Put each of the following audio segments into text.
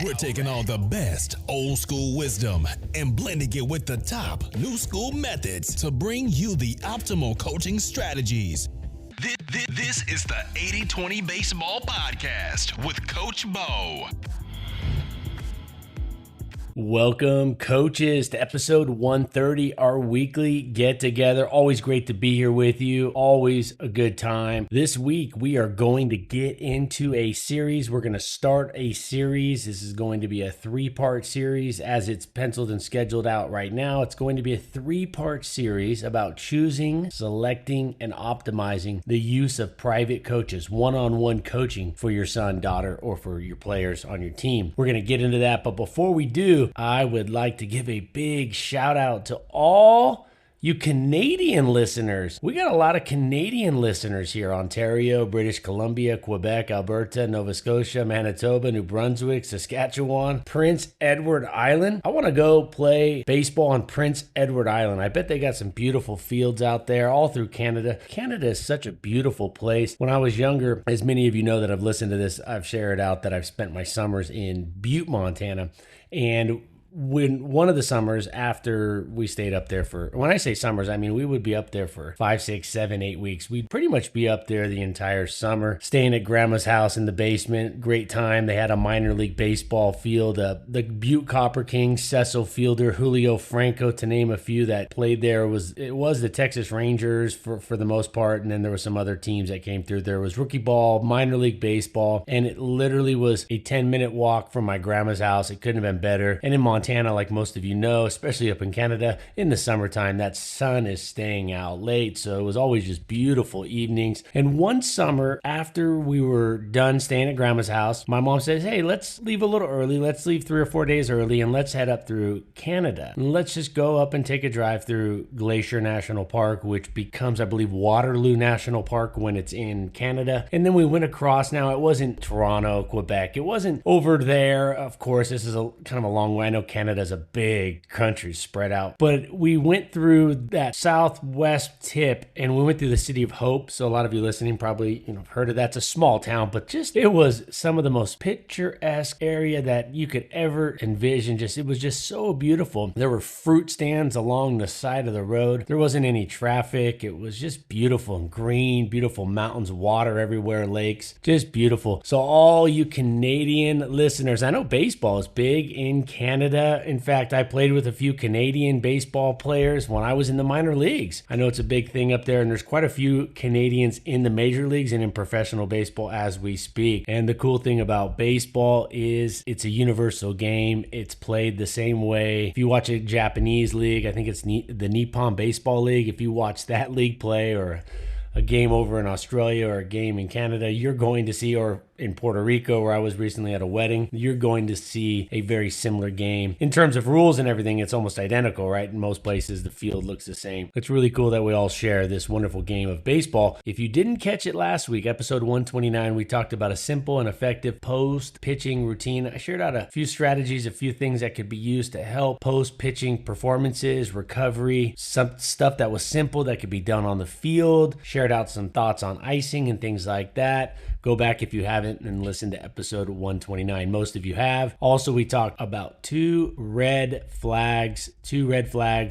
We're taking all the best old school wisdom and blending it with the top new school methods to bring you the optimal coaching strategies. This is the 80-20 Baseball Podcast with Coach Bo. Welcome, coaches, to episode 130, our weekly get-together. Always great to be here with you. Always a good time. This week, we are going to get into a series. We're going to start a series. This is going to be a three-part series as it's penciled and scheduled out right now. It's going to be a three-part series about choosing, selecting, and optimizing the use of private coaches, one-on-one coaching for your son, daughter, or for your players on your team. We're going to get into that, but before we do, I would like to give a big shout out to all you Canadian listeners. We got a lot of Canadian listeners here: Ontario, British Columbia, Quebec, Alberta, Nova Scotia, Manitoba, New Brunswick, Saskatchewan, Prince Edward Island. I want to go play baseball on Prince Edward Island. I bet they got some beautiful fields out there all through Canada. Canada is such a beautiful place. When I was younger, as many of you know that have listened to this, I've shared out that I've spent my summers in Butte, Montana. And when one of the summers after we stayed up there when I say summers, I mean we would be up there for 5, 6, 7, 8 weeks. We'd pretty much be up there the entire summer, staying at grandma's house in the basement. Great time. They had a minor league baseball field. The Butte Copper Kings, Cecil Fielder, Julio Franco, to name a few that played there. It was the Texas Rangers for the most part, and then there were some other teams that came through. There was rookie ball, minor league baseball, and it literally was a 10-minute walk from my grandma's house. It couldn't have been better. And in Montana, like most of you know, especially up in Canada, in the summertime, that sun is staying out late. So it was always just beautiful evenings. And one summer, after we were done staying at grandma's house, my mom says, hey, let's leave a little early. Let's leave 3 or 4 days early and let's head up through Canada. And let's just go up and take a drive through Glacier National Park, which becomes, I believe, Waterloo National Park when it's in Canada. And then we went across. Now, it wasn't Toronto, Quebec. It wasn't over there. Of course, this is kind of a long way. I know Canada's a big country spread out, but we went through that southwest tip and we went through the city of Hope. So a lot of you listening probably heard of that. It's a small town, but it was some of the most picturesque area that you could ever envision. It was just so beautiful. There were fruit stands along the side of the road. There wasn't any traffic. It was just beautiful and green, beautiful mountains, water everywhere, lakes, just beautiful. So all you Canadian listeners, I know baseball is big in Canada. In fact, I played with a few Canadian baseball players when I was in the minor leagues. I know it's a big thing up there, and there's quite a few Canadians in the major leagues and in professional baseball as we speak. And the cool thing about baseball is it's a universal game. It's played the same way. If you watch a Japanese league, I think it's the Nippon Baseball League. If you watch that league play, or a game over in Australia or a game in Canada, you're going to see, or in Puerto Rico, where I was recently at a wedding, you're going to see a very similar game. In terms of rules and everything, it's almost identical, right? In most places, the field looks the same. It's really cool that we all share this wonderful game of baseball. If you didn't catch it last week, episode 129, we talked about a simple and effective post-pitching routine. I shared out a few strategies, a few things that could be used to help post-pitching performances, recovery, some stuff that was simple that could be done on the field. Shared out some thoughts on icing and things like that. Go back if you haven't and listen to episode 129. Most of you have. Also, we talked about two red flags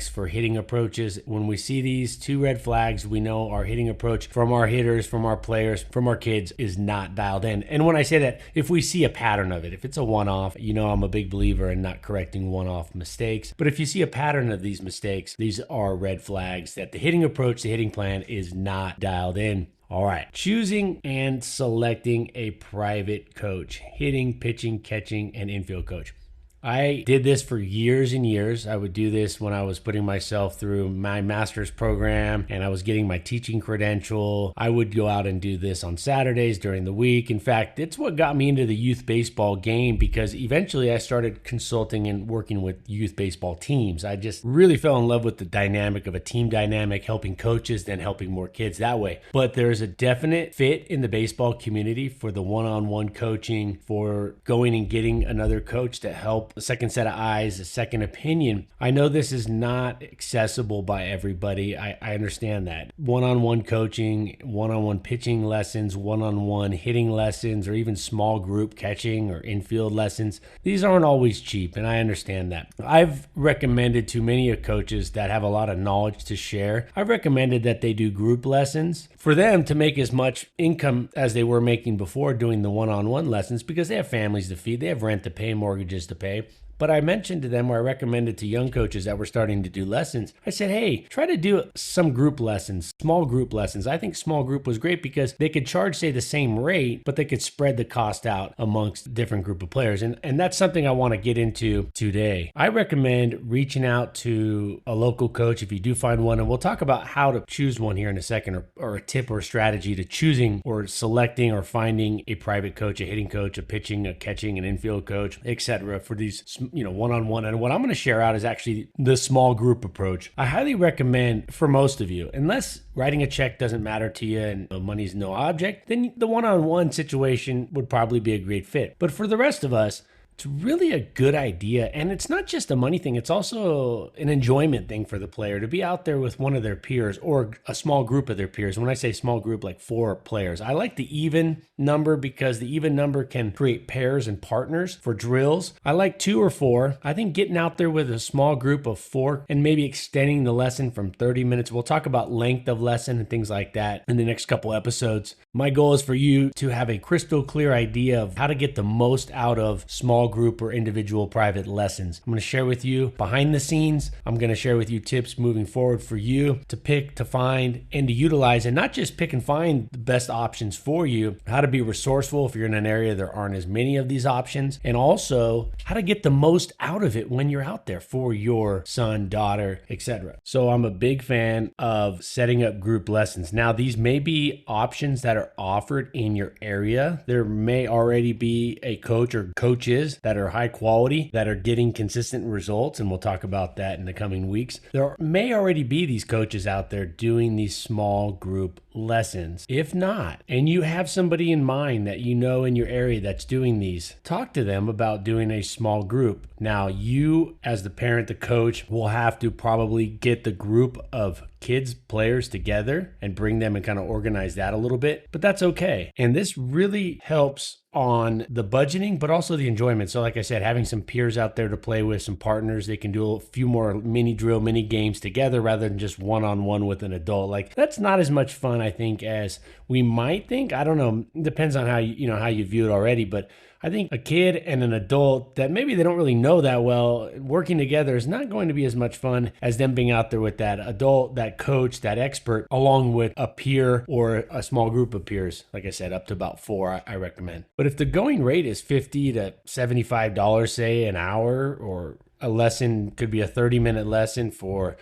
for hitting approaches. When we see these 2 red flags, we know our hitting approach from our hitters, from our players, from our kids is not dialed in. And when I say that, if we see a pattern of it, if it's a one-off, I'm a big believer in not correcting one-off mistakes. But if you see a pattern of these mistakes, these are red flags that the hitting approach, the hitting plan is not dialed in. All right, choosing and selecting a private coach, hitting, pitching, catching, and infield coach. I did this for years and years. I would do this when I was putting myself through my master's program and I was getting my teaching credential. I would go out and do this on Saturdays during the week. In fact, it's what got me into the youth baseball game, because eventually I started consulting and working with youth baseball teams. I just really fell in love with the dynamic of a team dynamic, helping coaches, then helping more kids that way. But there's a definite fit in the baseball community for the one-on-one coaching, for going and getting another coach to help help, a second set of eyes, a second opinion. I know this is not accessible by everybody. I understand that. One-on-one coaching, one-on-one pitching lessons, one-on-one hitting lessons, or even small group catching or infield lessons, these aren't always cheap, and I understand that. I've recommended to many coaches that have a lot of knowledge to share, I've recommended that they do group lessons for them to make as much income as they were making before doing the one-on-one lessons, because they have families to feed, they have rent to pay, mortgages to pay. But I mentioned to them, or I recommended to young coaches that were starting to do lessons, I said, hey, try to do some group lessons, small group lessons. I think small group was great because they could charge, say, the same rate, but they could spread the cost out amongst a different group of players. And that's something I want to get into today. I recommend reaching out to a local coach if you do find one, and we'll talk about how to choose one here in a second, or a tip or a strategy to choosing or selecting or finding a private coach, a hitting coach, a pitching, a catching, an infield coach, etc. for these one-on-one. And what I'm going to share out is actually the small group approach. I highly recommend for most of you, unless writing a check doesn't matter to you and money's no object, then the one-on-one situation would probably be a great fit. But for the rest of us, it's really a good idea. And it's not just a money thing. It's also an enjoyment thing for the player to be out there with one of their peers or a small group of their peers. When I say small group, like 4 players, I like the even number because the even number can create pairs and partners for drills. I like 2 or 4. I think getting out there with a small group of 4 and maybe extending the lesson from 30 minutes. We'll talk about length of lesson and things like that in the next couple episodes. My goal is for you to have a crystal clear idea of how to get the most out of small group or individual private lessons. I'm going to share with you behind the scenes. I'm going to share with you tips moving forward for you to pick, to find, and to utilize, and not just pick and find the best options for you, how to be resourceful if you're in an area there aren't as many of these options, and also how to get the most out of it when you're out there for your son, daughter, etc. So I'm a big fan of setting up group lessons. Now, these may be options that are offered in your area. There may already be a coach or coaches that are high quality, that are getting consistent results, and we'll talk about that in the coming weeks. There may already be these coaches out there doing these small group lessons. If not, and you have somebody in mind that you know in your area that's doing these, talk to them about doing a small group. Now, you as the parent, the coach, will have to probably get the group of kids, players together and bring them and kind of organize that a little bit, but that's okay. And this really helps on the budgeting, but also the enjoyment. So like I said, having some peers out there to play with, some partners, they can do a few more mini drill, mini games together rather than just one-on-one with an adult. Like, that's not as much fun, I think, as we might think. I don't know. It depends on how you view it already, but I think a kid and an adult that maybe they don't really know that well, working together is not going to be as much fun as them being out there with that adult, that coach, that expert, along with a peer or a small group of peers. Like I said, up to about 4, I recommend. But if the going rate is $50 to $75, say, an hour, or a lesson could be a 30-minute lesson for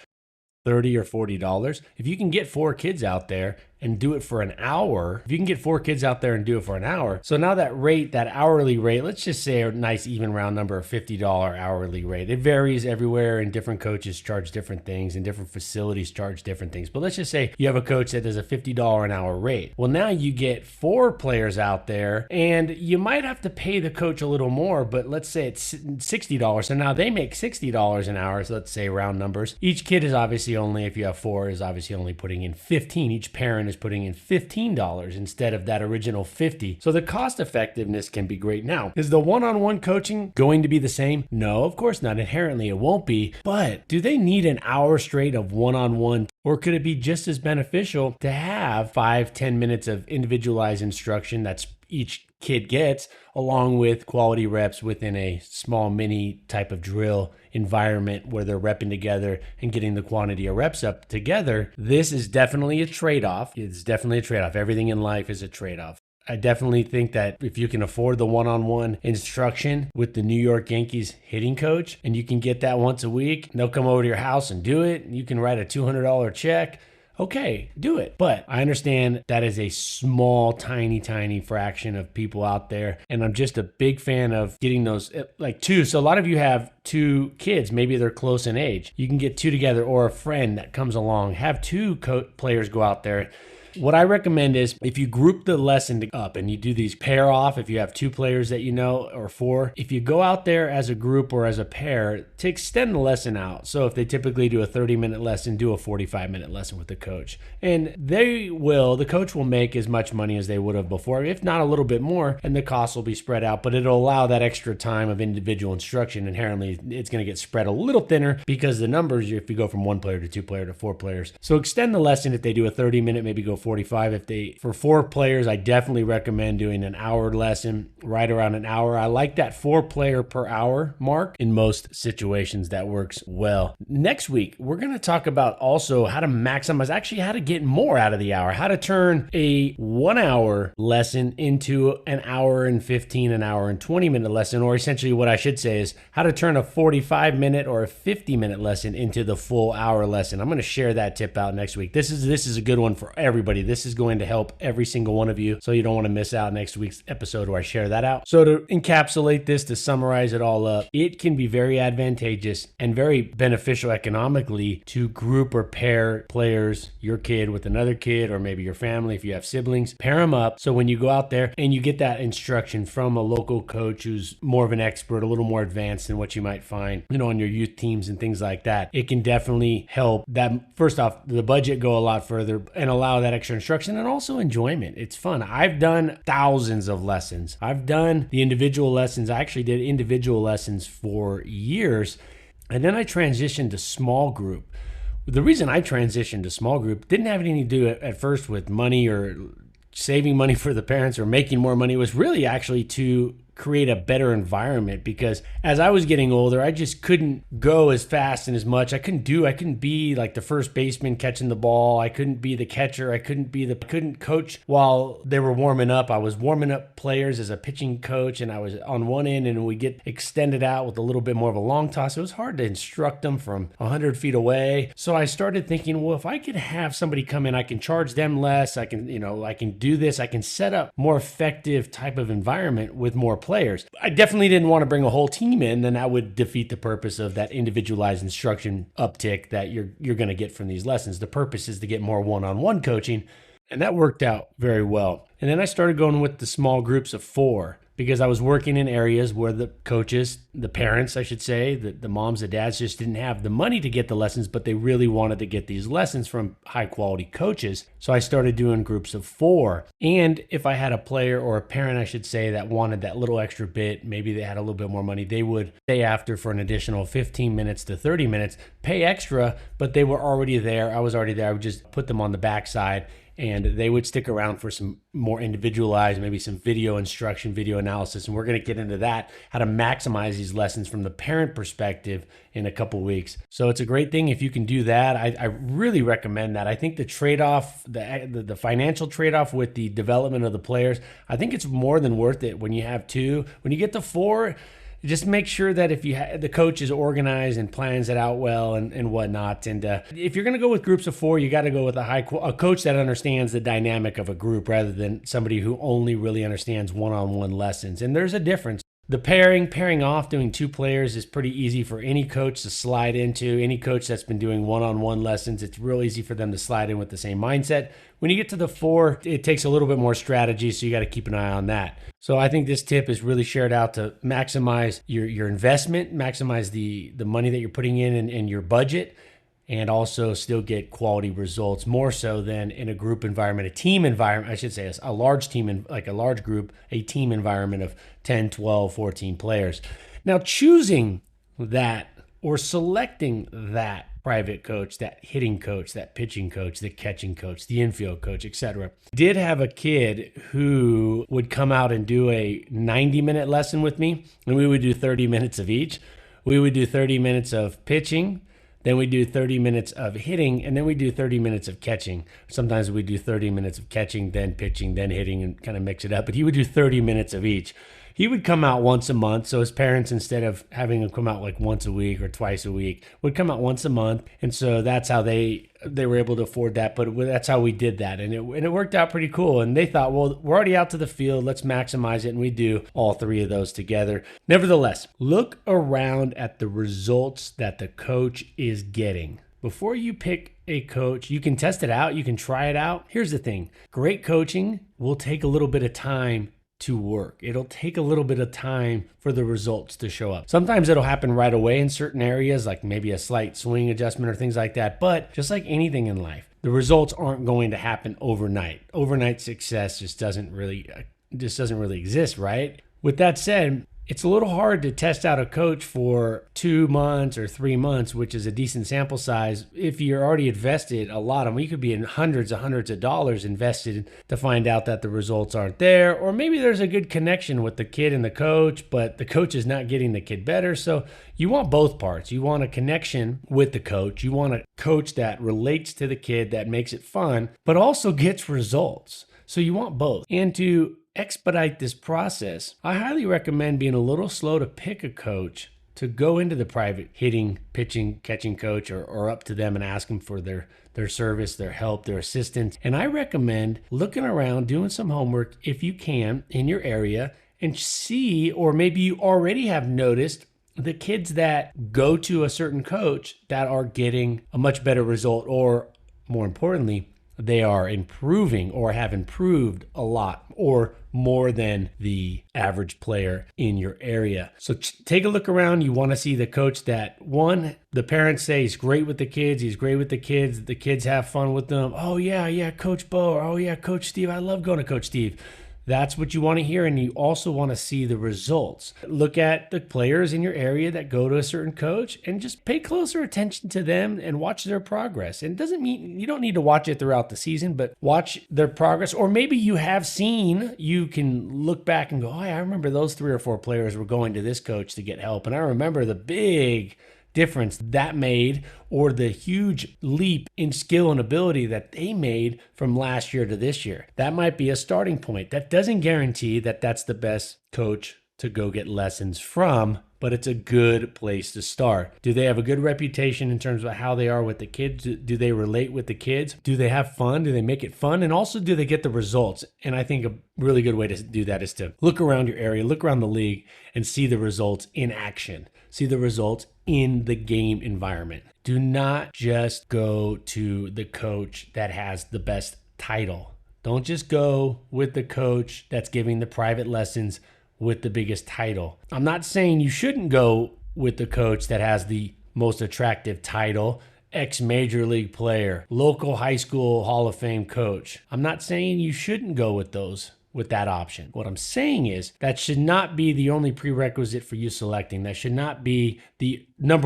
$30 or $40. If you can get 4 kids out there and do it for an hour, so now that rate, that hourly rate, let's just say a nice even round number of $50 hourly rate. It varies everywhere, and different coaches charge different things and different facilities charge different things. But let's just say you have a coach that does a $50 an hour rate. Well, now you get 4 players out there, and you might have to pay the coach a little more, but let's say it's $60. So now they make $60 an hour. So let's say round numbers. Each kid is obviously only, if you have 4, is obviously only putting in 15. Each parent is putting in $15 instead of that original 50. So the cost effectiveness can be great. Now, is the one-on-one coaching going to be the same? No, of course not. Inherently, it won't be. But do they need an hour straight of one-on-one? Or could it be just as beneficial to have 5-10 minutes of individualized instruction that's each kid gets, along with quality reps within a small mini type of drill environment where they're repping together and getting the quantity of reps up together? This is definitely a trade-off. It's definitely a trade-off. Everything in life is a trade-off. I definitely think that if you can afford the one-on-one instruction with the New York Yankees hitting coach, and you can get that once a week, they'll come over to your house and do it. You can write a $200 check. Okay, do it. But I understand that is a small, tiny fraction of people out there. And I'm just a big fan of getting those, like 2. So a lot of you have 2 kids, maybe they're close in age. You can get 2 together, or a friend that comes along. Have 2 players go out there. what I recommend is if you group the lesson up and you do these pair off, if you have 2 players that you know or 4, if you go out there as a group or as a pair to extend the lesson out. So if they typically do a 30-minute lesson, do a 45-minute lesson with the coach. And the coach will make as much money as they would have before, if not a little bit more, and the costs will be spread out, but it'll allow that extra time of individual instruction. Inherently, it's going to get spread a little thinner because the numbers, if you go from 1 player to 2 player to 4 players. So extend the lesson. If they do a 30-minute, maybe go 45. For 4 players, I definitely recommend doing an hour lesson, right around an hour. I like that 4 player per hour mark in most situations. That works well. Next week, we're going to talk about also how to maximize, actually how to get more out of the hour, how to turn a 1 hour lesson into an hour and 15, an hour and 20-minute lesson, or essentially what I should say is how to turn a 45-minute or a 50-minute lesson into the full hour lesson. I'm going to share that tip out next week. This is a good one for everybody. This is going to help every single one of you, so you don't want to miss out next week's episode where I share that out. So to encapsulate this, to summarize it all up, it can be very advantageous and very beneficial economically to group or pair players, your kid with another kid, or maybe your family if you have siblings. Pair them up so when you go out there and you get that instruction from a local coach who's more of an expert, a little more advanced than what you might find, on your youth teams and things like that, it can definitely help that, first off, the budget go a lot further and allow that extra instruction and also enjoyment. It's fun. I've done thousands of lessons. I've done the individual lessons. I actually did individual lessons for years, and then I transitioned to small group. The reason I transitioned to small group didn't have anything to do at first with money or saving money for the parents or making more money. It was really actually to create a better environment, because as I was getting older, I just couldn't go as fast and as much. I couldn't be like the first baseman catching the ball. I couldn't be the catcher. I couldn't coach while they were warming up. I was warming up players as a pitching coach, and I was on one end, and we get extended out with a little bit more of a long toss. It was hard to instruct them from 100 feet away. So I started thinking, well, if I could have somebody come in, I can charge them less. I can do this. I can set up more effective type of environment with more players. I definitely didn't want to bring a whole team in, then that would defeat the purpose of that individualized instruction uptick that you're going to get from these lessons. The purpose is to get more one-on-one coaching, and that worked out very well. And then I started going with the small groups of 4, because I was working in areas where the coaches, the parents, I should say, the moms, the dads just didn't have the money to get the lessons, but they really wanted to get these lessons from high quality coaches. So I started doing groups of 4. And if I had a player or a parent, I should say, that wanted that little extra bit, maybe they had a little bit more money, they would stay after for an additional 15 minutes to 30 minutes, pay extra, but they were already there. I was already there. I would just put them on the backside, and they would stick around for some more individualized, maybe some video instruction, video analysis. And we're going to get into that, how to maximize these lessons from the parent perspective in a couple weeks. So it's a great thing if you can do that. I really recommend that. I think the trade-off, the financial trade-off with the development of the players, I think it's more than worth it when you have 2. When you get to 4, just make sure that if the coach is organized and plans it out well and whatnot. And if you're going to go with groups of 4, you got to go with a coach that understands the dynamic of a group rather than somebody who only really understands one-on-one lessons. And there's a difference. The pairing off, doing 2 players is pretty easy for any coach to slide into. Any coach that's been doing one-on-one lessons, it's real easy for them to slide in with the same mindset. When you get to the 4, it takes a little bit more strategy, so you got to keep an eye on that. So I think this tip is really shared out to maximize your investment, maximize the money that you're putting in and your budget, and also still get quality results, more so than in a group environment, a team environment, I should say, a large team, like a large group, a team environment of 10, 12, 14 players. Now, choosing that or selecting that private coach, that hitting coach, that pitching coach, the catching coach, the infield coach, etc. Did have a kid who would come out and do a 90-minute lesson with me, and we would do 30 minutes of each. We would do 30 minutes of pitching, then we do 30 minutes of hitting, and then we do 30 minutes of catching. Sometimes we do 30 minutes of catching, then pitching, then hitting, and kind of mix it up. But he would do 30 minutes of each. He would come out once a month. So his parents, instead of having him come out like once a week or twice a week, would come out once a month. And so that's how they were able to afford that. But that's how we did that. And it worked out pretty cool. And they thought, well, we're already out to the field. Let's maximize it. And we do all 3 of those together. Nevertheless, look around at the results that the coach is getting. before you pick a coach, you can test it out, you can try it out. Here's the thing. Great coaching will take a little bit of time to work. It'll take a little bit of time for the results to show up. Sometimes it'll happen right away in certain areas, like maybe a slight swing adjustment or things like that. But just like anything in life, the results aren't going to happen overnight. Overnight success just doesn't really exist, right? With that said, it's a little hard to test out a coach for 2 months or 3 months, which is a decent sample size. If you're already invested a lot, you could be in hundreds of dollars invested to find out that the results aren't there. Or maybe there's a good connection with the kid and the coach, but the coach is not getting the kid better. So you want both parts. You want a connection with the coach. You want a coach that relates to the kid, that makes it fun, but also gets results. So you want both. And to expedite this process, I highly recommend being a little slow to pick a coach, to go into the private hitting, pitching, catching coach or up to them and ask them for their service, their help, their assistance. And I recommend looking around, doing some homework if you can in your area and see, or maybe you already have noticed, the kids that go to a certain coach that are getting a much better result, or more importantly, they are improving or have improved a lot or more than the average player in your area. So take a look around. You want to see the coach that, one, the parents say he's great with the kids. He's great with the kids have fun with them. Oh yeah, Coach Bo. Or, oh yeah, Coach Steve. I love going to Coach Steve. That's what you want to hear, and you also want to see the results. Look at the players in your area that go to a certain coach and just pay closer attention to them and watch their progress. And it doesn't mean you don't need to watch it throughout the season, but watch their progress. Or maybe you have seen, you can look back and go, oh, I remember those 3 or 4 players were going to this coach to get help. And I remember the big difference that made, or the huge leap in skill and ability that they made from last year to this year. That might be a starting point. That doesn't guarantee that that's the best coach to go get lessons from, but it's a good place to start. Do they have a good reputation in terms of how they are with the kids? Do they relate with the kids? Do they have fun? Do they make it fun? And also, do they get the results? And I think a really good way to do that is to look around your area, look around the league, and see the results in action. See the results in the game environment. Do not just go to the coach that has the best title. Don't just go with the coach that's giving the private lessons with the biggest title. I'm not saying you shouldn't go with the coach that has the most attractive title, ex-major league player, local high school Hall of Fame coach. I'm not saying you shouldn't go with that option. What I'm saying is that should not be the only prerequisite for you selecting. That should not be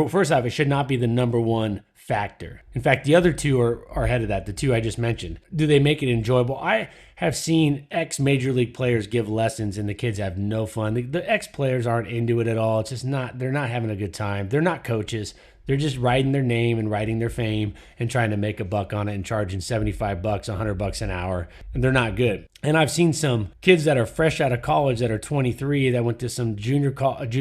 first off, it should not be the number one factor. In fact, the other two are ahead of that, the two I just mentioned. Do they make it enjoyable? I have seen ex-major league players give lessons and the kids have no fun. The ex-players aren't into it at all. It's just they're not having a good time. They're not coaches. They're just writing their name and writing their fame and trying to make a buck on it and charging $75, $100 an hour. And they're not good. And I've seen some kids that are fresh out of college that are 23 that went to some junior college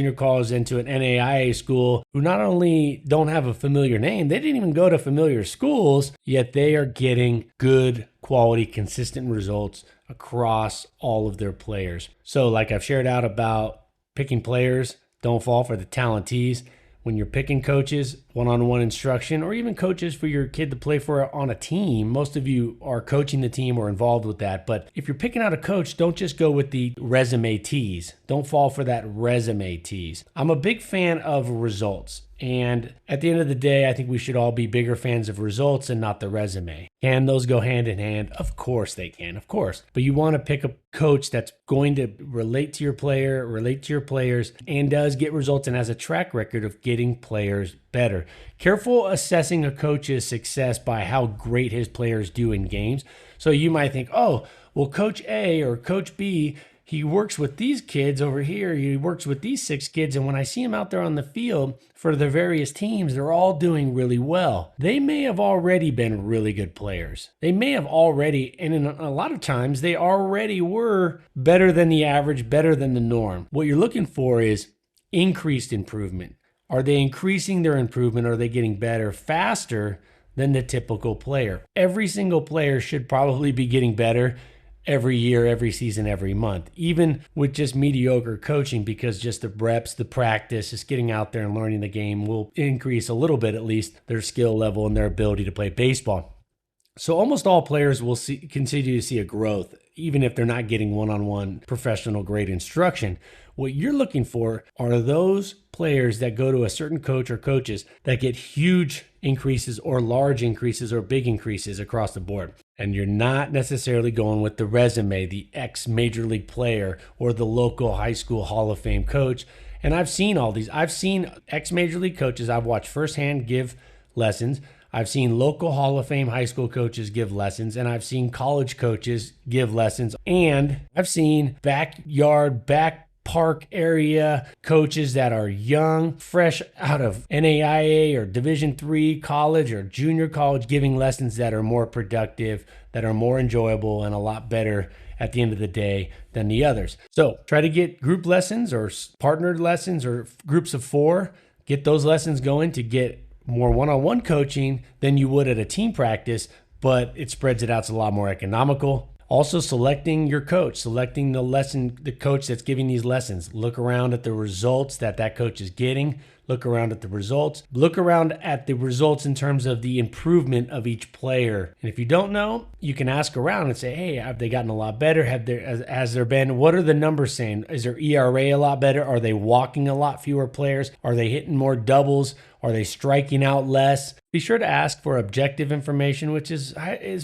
into an NAIA school who not only don't have a familiar name, they didn't even go to familiar schools, yet they are getting good quality, consistent results across all of their players. So like I've shared out about picking players, don't fall for the talentees. When you're picking coaches, one-on-one instruction, or even coaches for your kid to play for on a team, most of you are coaching the team or involved with that. But if you're picking out a coach, don't just go with the resume tease. Don't fall for that resume tease. I'm a big fan of results. And at the end of the day, I think we should all be bigger fans of results and not the resume. Can those go hand in hand? Of course they can, of course. But you want to pick a coach that's going to relate to your player, relate to your players, and does get results and has a track record of getting players better. Careful assessing a coach's success by how great his players do in games. So you might think, oh, well, Coach A or Coach B, he works with these kids over here. He works with these 6 kids. And when I see him out there on the field for the various teams, they're all doing really well. They may have already been really good players. They may have already, and in a lot of times, they already were better than the average, better than the norm. What you're looking for is increased improvement. Are they increasing their improvement? Are they getting better faster than the typical player? Every single player should probably be getting better every year, every season, every month, even with just mediocre coaching, because just the reps, the practice, just getting out there and learning the game will increase a little bit, at least their skill level and their ability to play baseball. So almost all players will continue to see a growth, even if they're not getting one-on-one professional grade instruction. What you're looking for are those players that go to a certain coach or coaches that get huge increases or large increases or big increases across the board. And you're not necessarily going with the resume, the ex-major league player or the local high school Hall of Fame coach. And I've seen all these. I've seen ex-major league coaches I've watched firsthand give lessons. I've seen local Hall of Fame high school coaches give lessons, and I've seen college coaches give lessons, and I've seen back park area coaches that are young, fresh out of NAIA or Division III college or junior college, giving lessons that are more productive, that are more enjoyable, and a lot better at the end of the day than the others. So try to get group lessons or partnered lessons or groups of 4. Get those lessons going to get more one-on-one coaching than you would at a team practice, but it spreads it out. It's a lot more economical. Also, selecting your coach, selecting the coach that's giving these lessons. Look around at the results that coach is getting. Look around at the results. Look around at the results in terms of the improvement of each player. And if you don't know, you can ask around and say, hey, have they gotten a lot better? Has there been, what are the numbers saying? Is their ERA a lot better? Are they walking a lot fewer players? Are they hitting more doubles? Are they striking out less? Be sure to ask for objective information, which is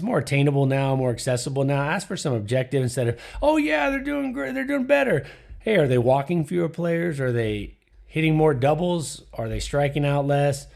more attainable now, more accessible now. Ask for some objective instead of, oh yeah, they're doing great, they're doing better. Hey, are they walking fewer players? Are they hitting more doubles? Are they striking out less?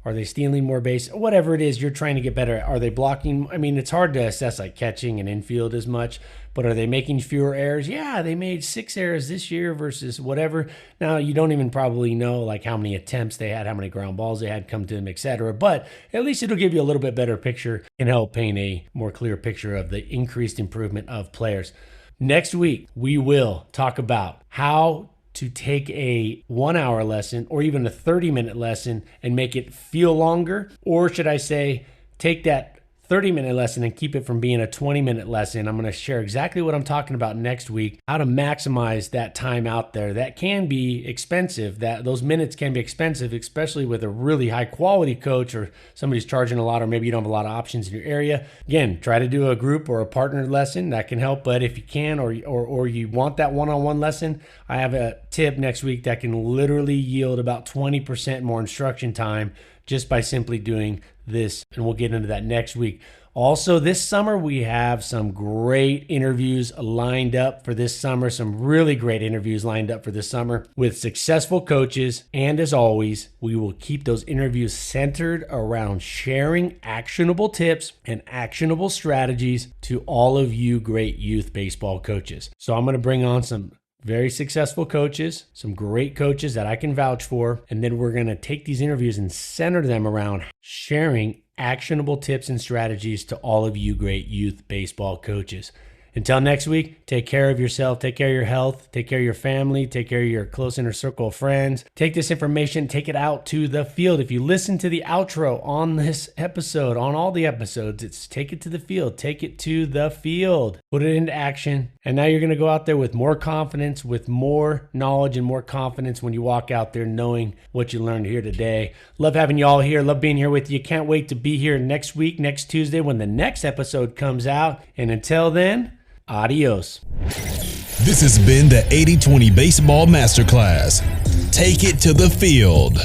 Are they stealing more base? Whatever it is you're trying to get better at. Are they blocking? I mean, it's hard to assess like catching and infield as much, but are they making fewer errors? Yeah, they made 6 errors this year versus whatever. Now, you don't even probably know like how many attempts they had, how many ground balls they had come to them, etc. But at least it'll give you a little bit better picture and help paint a more clear picture of the increased improvement of players. Next week, we will talk about how to take a 1-hour lesson or even a 30-minute lesson and make it feel longer, or should I say, take that 30-minute lesson and keep it from being a 20-minute lesson. I'm going to share exactly what I'm talking about next week, how to maximize that time out there. That can be expensive. Those minutes can be expensive, especially with a really high quality coach or somebody's charging a lot, or maybe you don't have a lot of options in your area. Again, try to do a group or a partnered lesson. That can help, but if you can or you want that one-on-one lesson, I have a tip next week that can literally yield about 20% more instruction time just by simply doing this, and we'll get into that next week. Also, this summer, we have some great interviews lined up for this summer, some really great interviews lined up for this summer with successful coaches. And as always, we will keep those interviews centered around sharing actionable tips and actionable strategies to all of you great youth baseball coaches. So I'm going to bring on some very successful coaches, some great coaches that I can vouch for. And then we're going to take these interviews and center them around sharing actionable tips and strategies to all of you great youth baseball coaches. Until next week, take care of yourself, take care of your health, take care of your family, take care of your close inner circle of friends. Take this information, take it out to the field. If you listen to the outro on this episode, on all the episodes, it's take it to the field, take it to the field, put it into action. And now you're going to go out there with more confidence, with more knowledge and more confidence when you walk out there knowing what you learned here today. Love having you all here. Love being here with you. Can't wait to be here next week, next Tuesday when the next episode comes out. And until then, adios. This has been the 80-20 Baseball Masterclass. Take it to the field.